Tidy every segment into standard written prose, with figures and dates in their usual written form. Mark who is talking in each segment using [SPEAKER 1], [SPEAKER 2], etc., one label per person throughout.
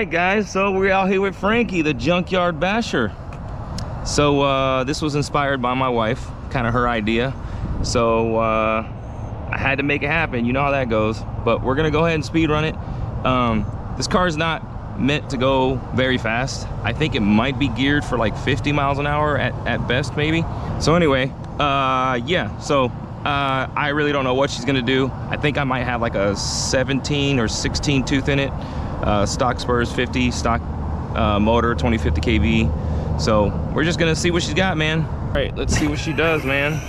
[SPEAKER 1] right, guys, so we're out here with Frankie, the junkyard basher. So this was inspired by my wife, kind of her idea. So I had to make it happen. You know how that goes. But we're gonna go ahead and speed run it. This car is not meant to go very fast. I think it might be geared for like 50 miles an hour at best, maybe. So anyway, yeah, so I really don't know what she's gonna do. I think I might have like a 17 or 16 tooth in it. Stock Spurs 50, stock motor 2050 kV. So we're just gonna see what she's got, man. All right, let's see what she does, man.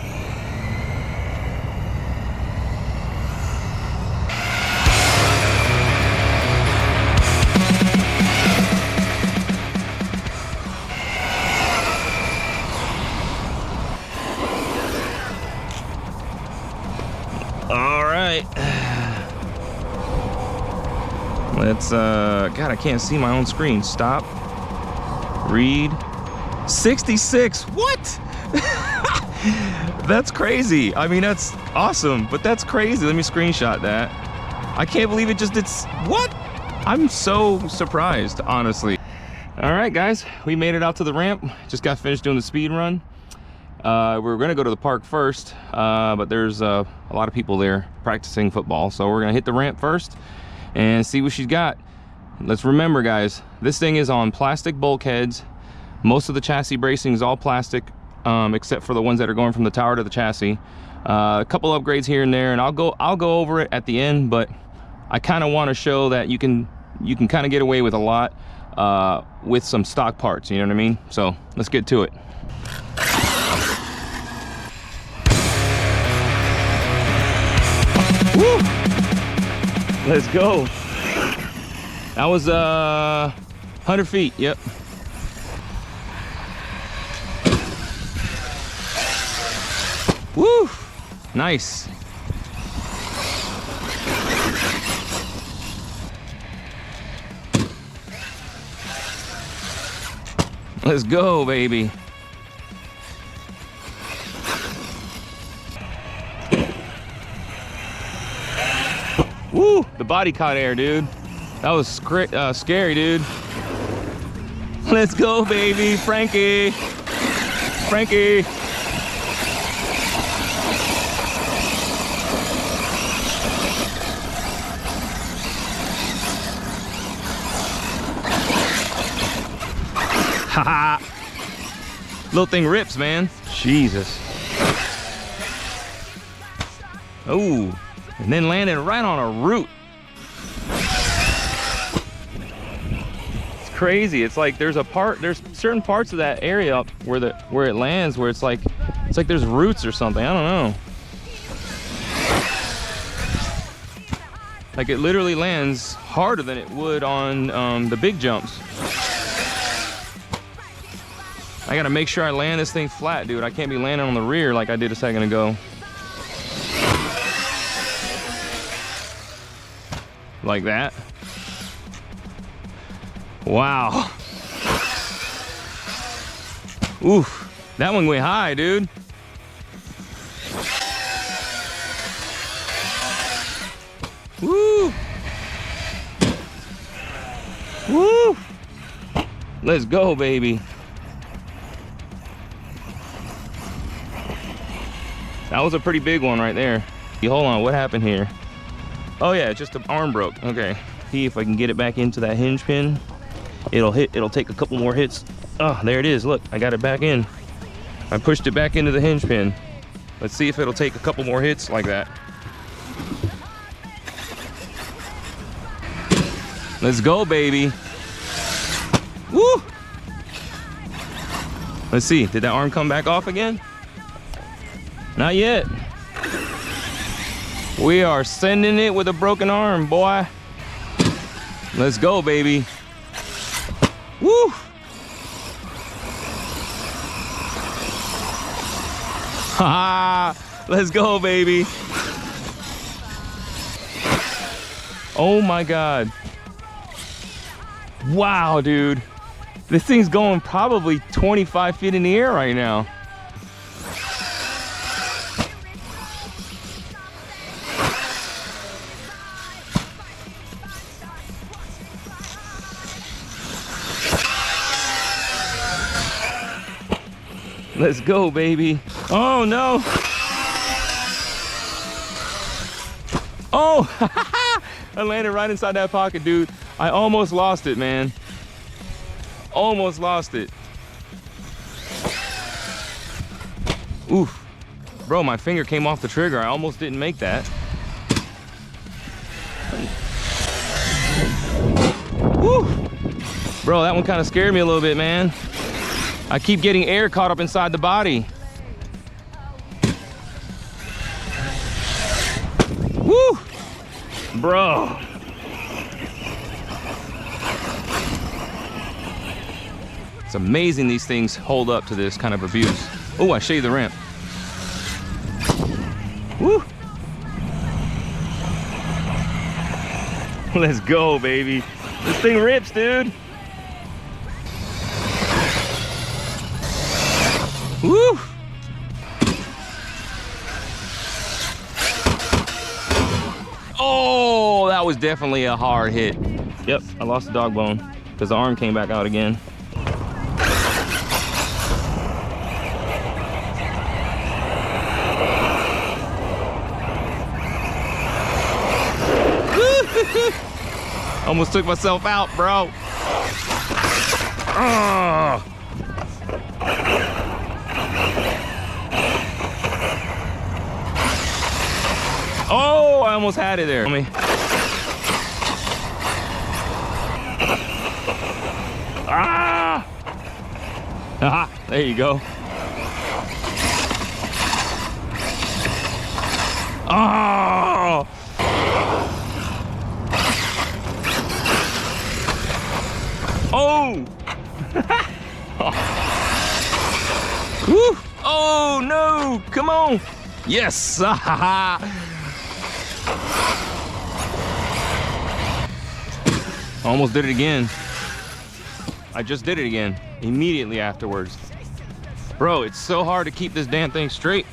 [SPEAKER 1] All right. Let's, God, I can't see my own screen. Stop. Read. 66. What? That's crazy. I mean, that's awesome, but that's crazy. Let me screenshot that. I can't believe it just did. What? I'm so surprised, honestly. All right, guys, we made it out to the ramp. Just got finished doing the speed run. We were gonna go to the park first, but there's a lot of people there practicing football. So we're gonna hit the ramp first and see what she's got. Let's remember, guys, this thing is on plastic bulkheads. Most of the chassis bracing is all plastic, except for the ones that are going from the tower to the chassis. A couple upgrades here and there, and I'll go over it at the end, but I kind of want to show that you can kind of get away with a lot with some stock parts, you know what I mean? So let's get to it. Woo! Let's go. That was 100 feet, yep. Woo! Nice. Let's go, baby. Woo! The body caught air, dude. That was scary, dude. Let's go, baby. Frankie. Frankie. Haha. Little thing rips, man. Jesus. Oh, and then landed right on a root. It's crazy. It's like there's certain parts of that area where it lands where it's like there's roots or something. I don't know. Like it literally lands harder than it would on the big jumps. I gotta make sure I land this thing flat, dude. I can't be landing on the rear like I did a second ago. Like that. Wow. Oof, that one went high, dude. Woo! Woo! Let's go, baby. That was a pretty big one right there. Hold on, what happened here? Oh yeah, just the arm broke. Okay, see if I can get it back into that hinge pin. It'll take a couple more hits. Oh, there it is, look, I got it back in. I pushed it back into the hinge pin. Let's see if it'll take a couple more hits like that. Let's go, baby. Woo! Let's see, did that arm come back off again? Not yet. We are sending it with a broken arm, boy. Let's go, baby. Woo! Ha! Let's go, baby. Oh my God. Wow, dude. This thing's going probably 25 feet in the air right now. Let's go, baby. Oh, no. Oh, I landed right inside that pocket, dude. I almost lost it, man. Almost lost it. Oof. Bro, my finger came off the trigger. I almost didn't make that. Woo. Bro, that one kind of scared me a little bit, man. I keep getting air caught up inside the body. Woo! Bro. It's amazing these things hold up to this kind of abuse. Oh, I shaved the ramp. Woo! Let's go, baby. This thing rips, dude. Woo! Oh, that was definitely a hard hit. Yep, I lost the dog bone because the arm came back out again. Almost took myself out, bro. Oh, I almost had it there. Ah! Aha, there you go. Oh! Oh! Woo! Oh no! Come on! Yes! Almost did it again. I just did it again immediately afterwards. Bro, it's so hard to keep this damn thing straight.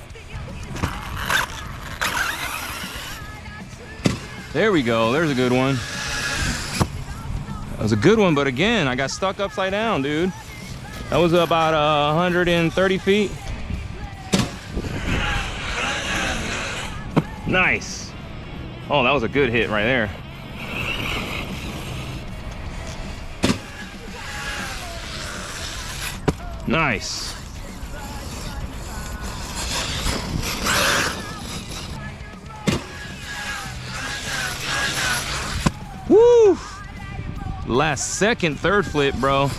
[SPEAKER 1] There we go. There's a good one. That was a good one, but again, I got stuck upside down, dude. That was about 130 feet. Nice. Oh, that was a good hit right there. Nice. Woo! Last second, third flip, bro.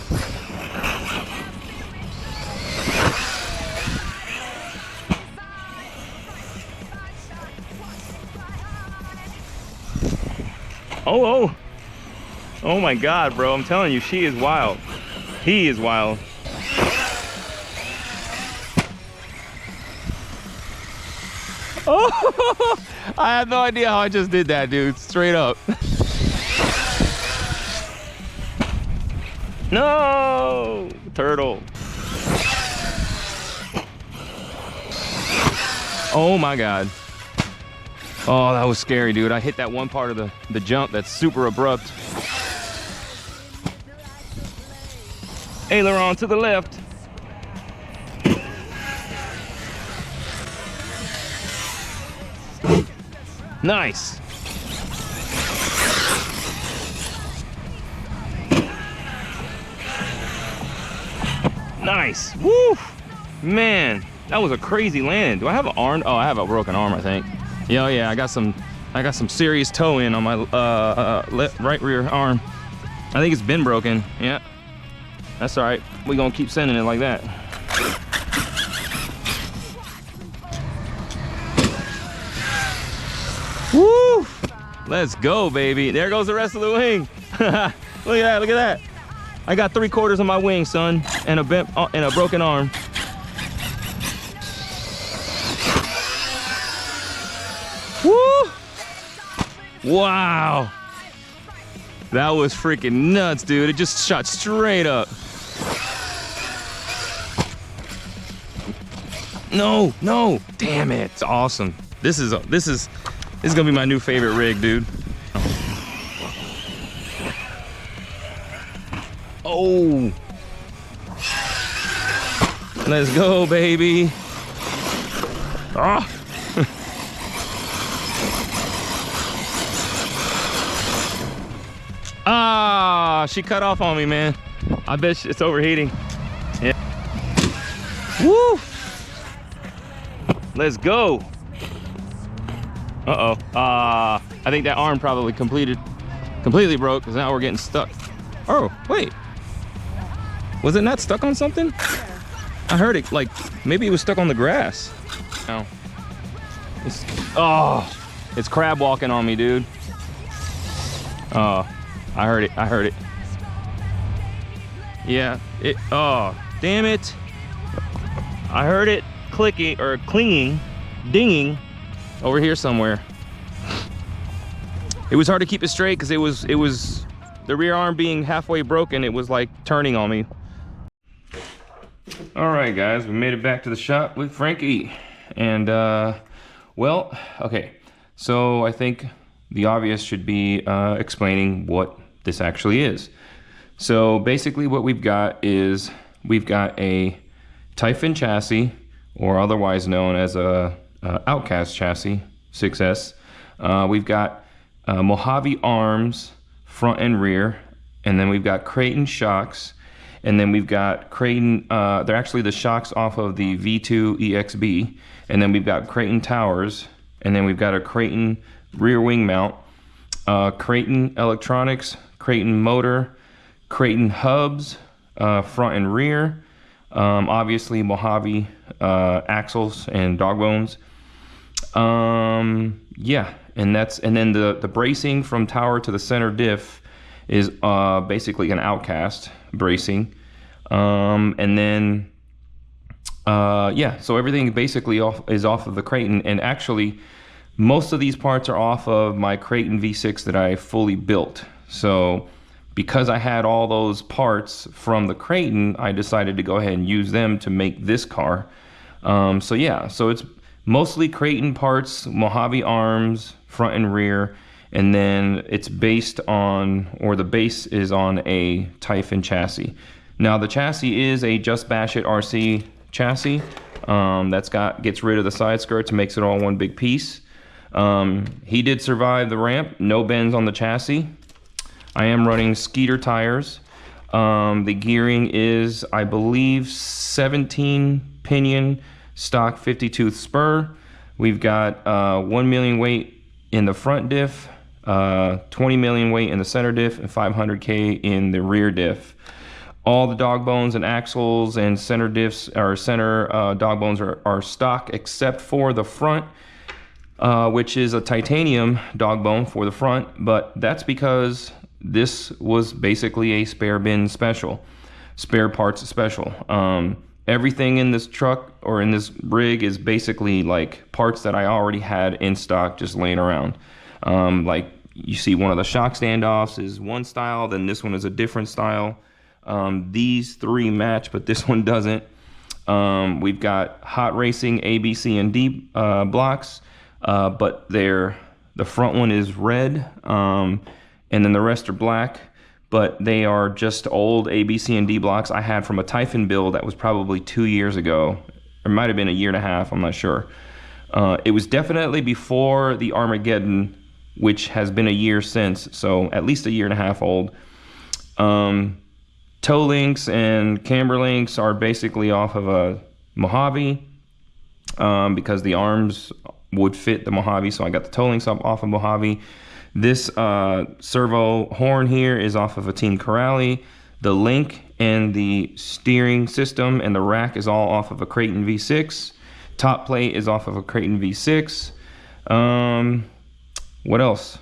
[SPEAKER 1] Oh, oh. Oh my God, bro. I'm telling you, she is wild. He is wild. Oh, I have no idea how I just did that, dude. Straight up. No, turtle. Oh my God. Oh, that was scary, dude. I hit that one part of the jump that's super abrupt. Aileron to the left. Nice. Nice. Woo! Man, that was a crazy landing. Do I have an arm? Oh, I have a broken arm, I think. Yeah, yeah, I got some serious toe in on my right rear arm. I think it's been broken. Yeah. That's all right. We're gonna keep sending it like that. Woo! Let's go, baby. There goes the rest of the wing. Look at that, look at that. I got 3/4 of my wing, son, and a broken arm. Woo! Wow. That was freaking nuts, dude. It just shot straight up. No, no. Damn it. It's awesome. This is gonna be my new favorite rig, dude. Oh. Let's go, baby. Oh. Ah, she cut off on me, man. I bet it's overheating. Yeah. Woo! Let's go. Uh-oh. I think that arm probably completely broke, because now we're getting stuck. Oh, wait. Was it not stuck on something? I heard it, like, maybe it was stuck on the grass. No. It's crab walking on me, dude. Oh, I heard it, I heard it. Yeah, oh, damn it. I heard it clicking, or clinging, dinging over here somewhere. It was hard to keep it straight because it was the rear arm being halfway broken. It was like turning on me. All right, guys, we made it back to the shop with Frankie. And, well, okay. So I think the obvious should be explaining what this actually is. So basically what we've got is we've got a Typhon chassis, or otherwise known as a Outcast chassis, 6S. We've got Mojave arms, front and rear, and then we've got Kraton shocks, and then we've got Kraton, they're actually the shocks off of the V2 EXB, and then we've got Kraton towers, and then we've got a Kraton rear wing mount, Kraton electronics, Kraton motor, Kraton hubs, front and rear, obviously Mojave axles and dogbones. Yeah, and then the bracing from tower to the center diff is basically an Outcast bracing. And then yeah, so everything basically is off of the Kraton, and actually most of these parts are off of my Kraton V6 that I fully built. So because I had all those parts from the Kraton, I decided to go ahead and use them to make this car. So yeah, so it's mostly Kraton parts, Mojave arms, front and rear, and then it's based on, or the base is on a Typhon chassis. Now the chassis is a Just Bash It RC chassis that's gets rid of the side skirts and makes it all one big piece. He did survive the ramp, no bends on the chassis. I am running Skeeter tires. The gearing is, I believe, 17 pinion stock 50-tooth spur. We've got 1 million weight in the front diff, 20 million weight in the center diff, and 500K in the rear diff. All the dog bones and axles and center diffs, or center dog bones are stock except for the front, which is a titanium dog bone for the front, but that's because this was basically a spare bin special, spare parts special. Everything in this truck or in this rig is basically like parts that I already had in stock just laying around. Like you see one of the shock standoffs is one style, then this one is a different style. These three match, but this one doesn't. We've got hot racing A, B, C, and D blocks, but the front one is red, and then the rest are black, but they are just old A, B, C, and D blocks I had from a Typhon build that was probably 2 years ago. It might have been a year and a half, I'm not sure. It was definitely before the Armageddon, which has been a year since, so at least a year and a half old. Toe links and camber links are basically off of a Mojave, because the arms would fit the Mojave, so I got the toe links off of Mojave. This servo horn here is off of a Team Corrali. The link and the steering system and the rack is all off of a Kraton V6. Top plate is off of a Kraton V6. What else?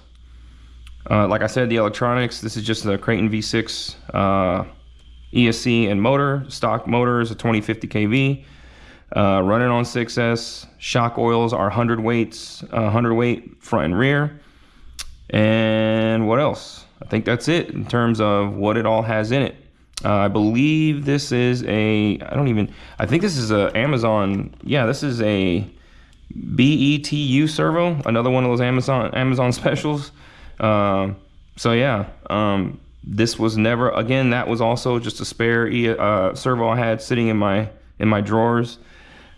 [SPEAKER 1] Like I said, the electronics, this is just the Kraton V6 ESC and motor. Stock motor is a 2050 kV. Running on 6S. Shock oils are 100 weights, 100 weight front and rear. And what else? I think that's it in terms of what it all has in it. I believe this is I think this is a Amazon, yeah, this is a BETU servo, another one of those Amazon specials. So yeah, this was never, again, that was also just a spare servo I had sitting in my in my drawers.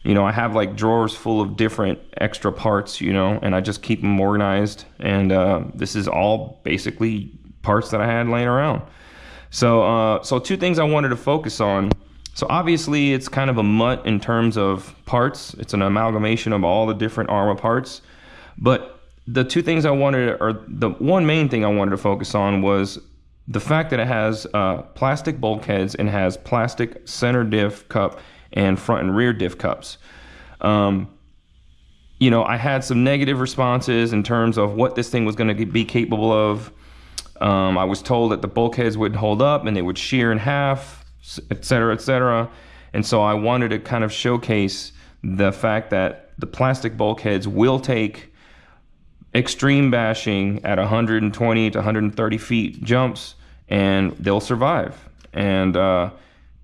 [SPEAKER 1] You know, I have like drawers full of different extra parts, you know, and I just keep them organized. And this is all basically parts that I had laying around. So so two things I wanted to focus on. So obviously it's kind of a mutt in terms of parts. It's an amalgamation of all the different Arrma parts. But the two things I wanted, or the one main thing I wanted to focus on, was the fact that it has plastic bulkheads and has plastic center diff cup and front and rear diff cups. You know, I had some negative responses in terms of what this thing was going to be capable of. I was told that the bulkheads wouldn't hold up and they would shear in half, etc., etc. And so I wanted to kind of showcase the fact that the plastic bulkheads will take extreme bashing at 120 to 130 feet jumps, and they'll survive. And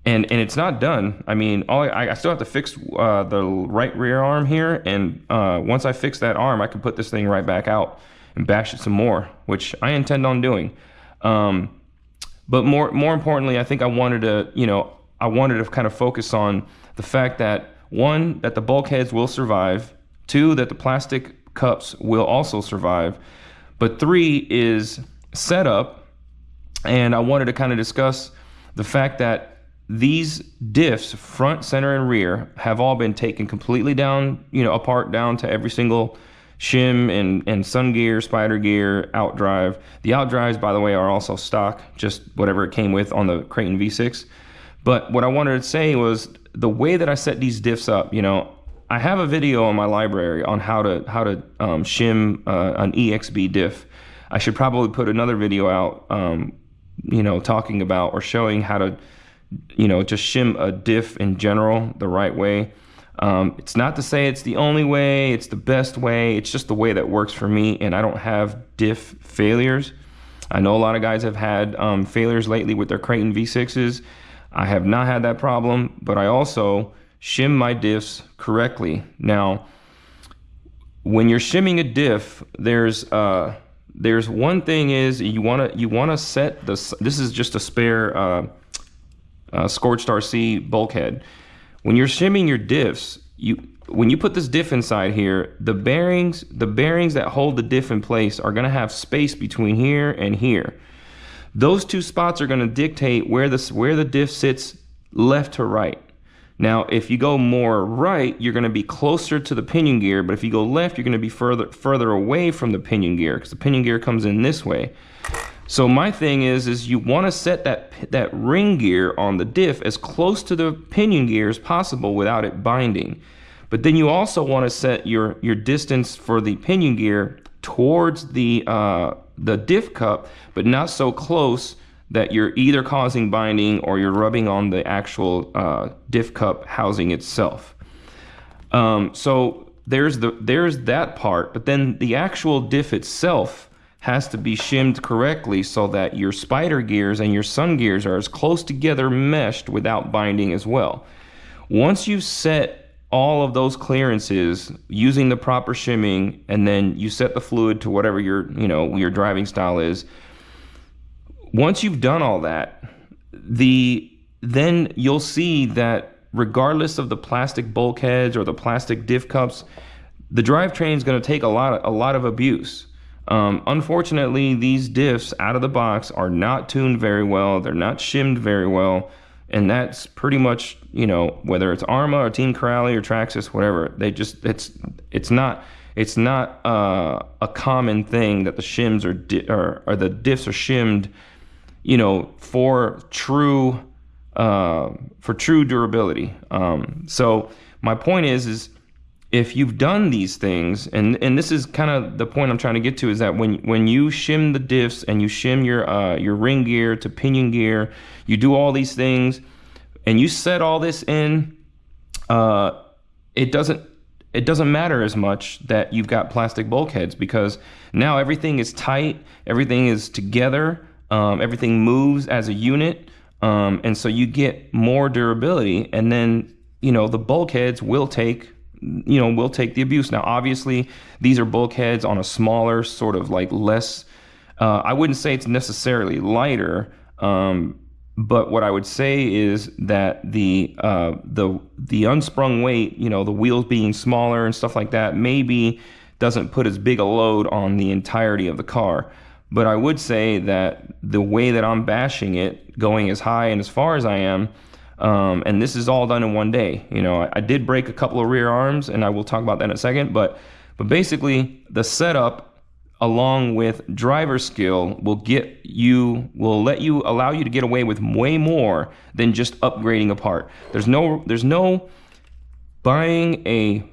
[SPEAKER 1] it's not done. I mean, I still have to fix the right rear arm here, and once I fix that arm, I can put this thing right back out and bash it some more, which I intend on doing. But more importantly, I think I wanted to kind of focus on the fact that, one, that the bulkheads will survive, two, that the plastic cups will also survive, but three is setup. And I wanted to kind of discuss the fact that these diffs, front, center, and rear, have all been taken completely down, you know, apart down to every single shim and sun gear, spider gear, outdrive. The outdrives, by the way, are also stock, just whatever it came with on the Kraton V6. But what I wanted to say was the way that I set these diffs up. You know, I have a video on my library on how to shim an EXB diff. I should probably put another video out, you know, talking about or showing how to, you know, just shim a diff in general the right way. It's not to say it's the only way, it's the best way. It's just the way that works for me, and I don't have diff failures. I know a lot of guys have had failures lately with their Kraton V6s. I have not had that problem, but I also shim my diffs correctly. Now, when you're shimming a diff, there's one thing is you wanna set this. This is just a spare Scorched RC bulkhead. When you're shimming your diffs, when you put this diff inside here, the bearings that hold the diff in place are gonna have space between here and here. Those two spots are gonna dictate where the diff sits left to right. Now, if you go more right, you're gonna be closer to the pinion gear, but if you go left, you're gonna be further away from the pinion gear, because the pinion gear comes in this way. So my thing is you want to set that ring gear on the diff as close to the pinion gear as possible without it binding. But then you also want to set your distance for the pinion gear towards the diff cup, but not so close that you're either causing binding or you're rubbing on the actual diff cup housing itself. So there's that part, but then the actual diff itself has to be shimmed correctly so that your spider gears and your sun gears are as close together meshed without binding as well. Once you've set all of those clearances using the proper shimming, and then you set the fluid to whatever your driving style is, once you've done all that, then you'll see that regardless of the plastic bulkheads or the plastic diff cups, the drivetrain is going to take a lot of abuse. Unfortunately, these diffs out of the box are not tuned very well. They're not shimmed very well. And that's pretty much, you know, whether it's Arrma or Team Corrali or Traxxas, whatever, it's not a common thing that the shims or the diffs are shimmed, you know, for true durability. So my point is if you've done these things, and this is kind of the point I'm trying to get to, is that when you shim the diffs and you shim your ring gear to pinion gear, you do all these things and you set all this in, it doesn't matter as much that you've got plastic bulkheads, because now everything is tight, everything is together, everything moves as a unit, and so you get more durability, and then, you know, the bulkheads will take the abuse. Now, obviously, these are bulkheads on a smaller, sort of like less, I wouldn't say it's necessarily lighter, But what I would say is that the unsprung weight, you know, the wheels being smaller and stuff like that, maybe doesn't put as big a load on the entirety of the car. But I would say that the way that I'm bashing it, going as high and as far as I am, and this is all done in one day. You know, I did break a couple of rear arms, and I will talk about that in a second. But basically, the setup, along with driver skill, will allow you to get away with way more than just upgrading a part. There's no buying a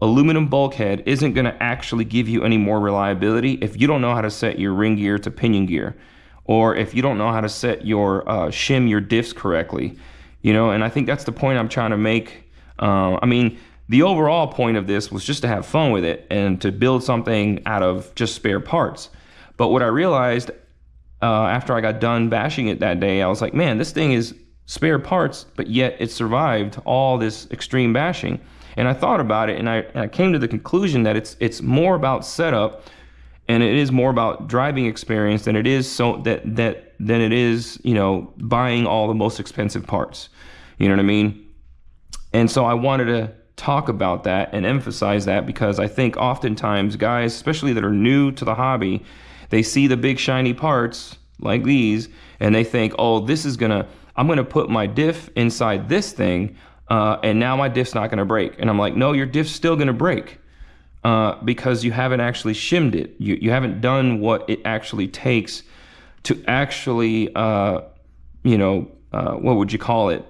[SPEAKER 1] aluminum bulkhead isn't going to actually give you any more reliability if you don't know how to set your ring gear to pinion gear, or if you don't know how to set your shim your diffs correctly. You know, and I think that's the point I'm trying to make. I mean, the overall point of this was just to have fun with it and to build something out of just spare parts. But what I realized after I got done bashing it that day, I was like, man, this thing is spare parts, but yet it survived all this extreme bashing. And I thought about it, and I came to the conclusion that it's more about setup, and it is more about driving experience than it is than it is, you know, buying all the most expensive parts. You know what I mean? And so I wanted to talk about that and emphasize that, because I think oftentimes guys, especially that are new to the hobby, they see the big shiny parts like these and they think, oh, I'm gonna put my diff inside this thing, and now my diff's not gonna break. And I'm like, no, your diff's still gonna break, because you haven't actually shimmed it. You haven't done what it actually takes to actually, you know, what would you call it?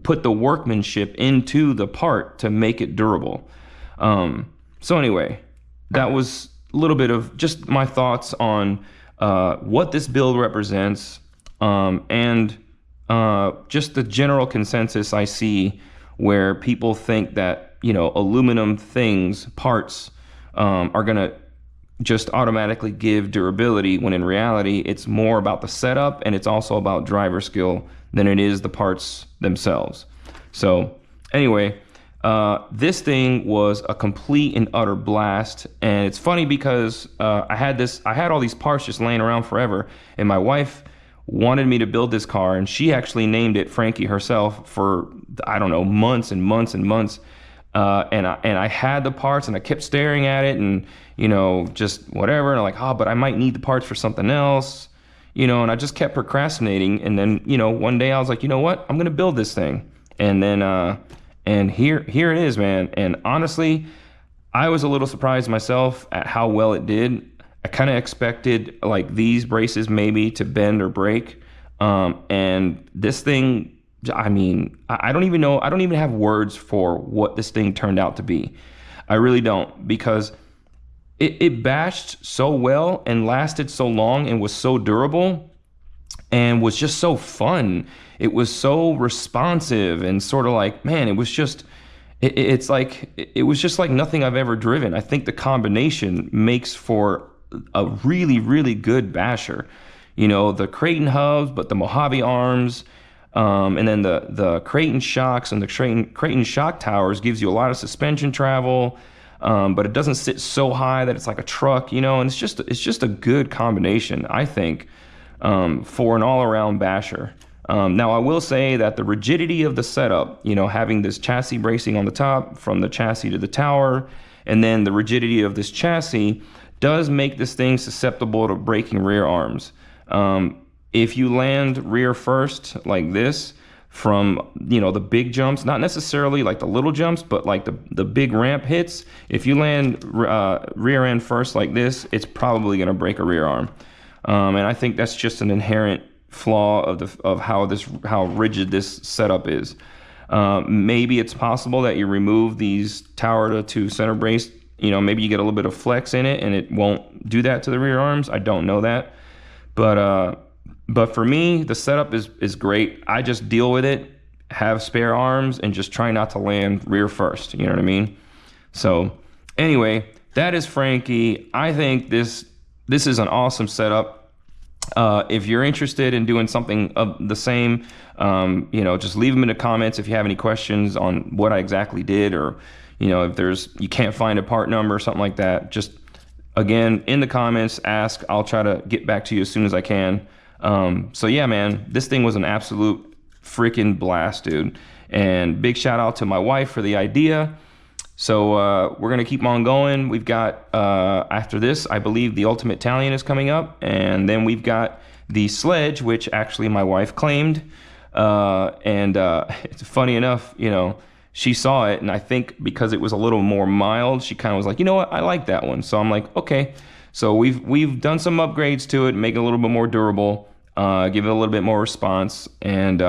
[SPEAKER 1] Put the workmanship into the part to make it durable. So anyway, that was a little bit of just my thoughts on what this build represents, and just the general consensus I see where people think that, you know, aluminum parts are gonna just automatically give durability, when in reality it's more about the setup, and it's also about driver skill than it is the parts themselves. So anyway, this thing was a complete and utter blast. And it's funny because I had all these parts just laying around forever, and my wife wanted me to build this car, and she actually named it Frankie herself for, I don't know, months and months and months. And I had the parts, and I kept staring at it, and, you know, just whatever. And I'm like, oh, but I might need the parts for something else, you know, and I just kept procrastinating. And then, you know, one day I was like, you know what, I'm going to build this thing. And then, and here it is, man. And honestly, I was a little surprised myself at how well it did. I kind of expected like these braces maybe to bend or break. And this thing, I mean, I don't even know. I don't even have words for what this thing turned out to be. I really don't, because it bashed so well and lasted so long and was so durable and was just so fun. It was so responsive and sort of like, man, it was just, it was just like nothing I've ever driven. I think the combination makes for a really, really good basher. You know, the Kraton hubs, but the Mojave arms, and then the Kraton shocks and the Kraton shock towers gives you a lot of suspension travel, but it doesn't sit so high that it's like a truck, you know, and it's just a good combination, I think, for an all-around basher. Now, I will say that the rigidity of the setup, you know, having this chassis bracing on the top from the chassis to the tower, and then the rigidity of this chassis does make this thing susceptible to breaking rear arms. If you land rear first like this from, you know, the big jumps, not necessarily like the little jumps, but like the big ramp hits, if you land rear end first like this, it's probably going to break a rear arm. And I think that's just an inherent flaw of how rigid this setup is. Maybe it's possible that you remove these tower to center brace, you know, maybe you get a little bit of flex in it and it won't do that to the rear arms. I don't know that. But for me, the setup is great. I just deal with it, have spare arms, and just try not to land rear first. You know what I mean? So anyway, that is Frankie. I think this is an awesome setup. If you're interested in doing something of the same, you know, just leave them in the comments if you have any questions on what I exactly did, or, you know, if you can't find a part number or something like that, just again, in the comments, ask. I'll try to get back to you as soon as I can. So yeah, man, this thing was an absolute freaking blast, dude. And big shout out to my wife for the idea. So we're gonna keep on going. We've got after this, I believe the Ultimate Italian is coming up, and then we've got the Sledge, which actually my wife claimed. It's funny enough, you know, she saw it, and I think because it was a little more mild, she kind of was like, you know what, I like that one. So I'm like, okay. So we've done some upgrades to it, make it a little bit more durable, give it a little bit more response, and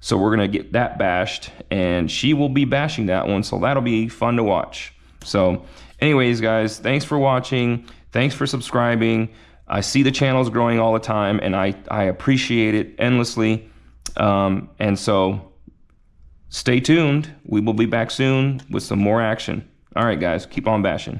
[SPEAKER 1] so we're gonna get that bashed, and she will be bashing that one, so that'll be fun to watch. So anyways, guys, thanks for watching. Thanks for subscribing. I see the channel's growing all the time, and I appreciate it endlessly. And so stay tuned. We will be back soon with some more action. All right, guys, keep on bashing.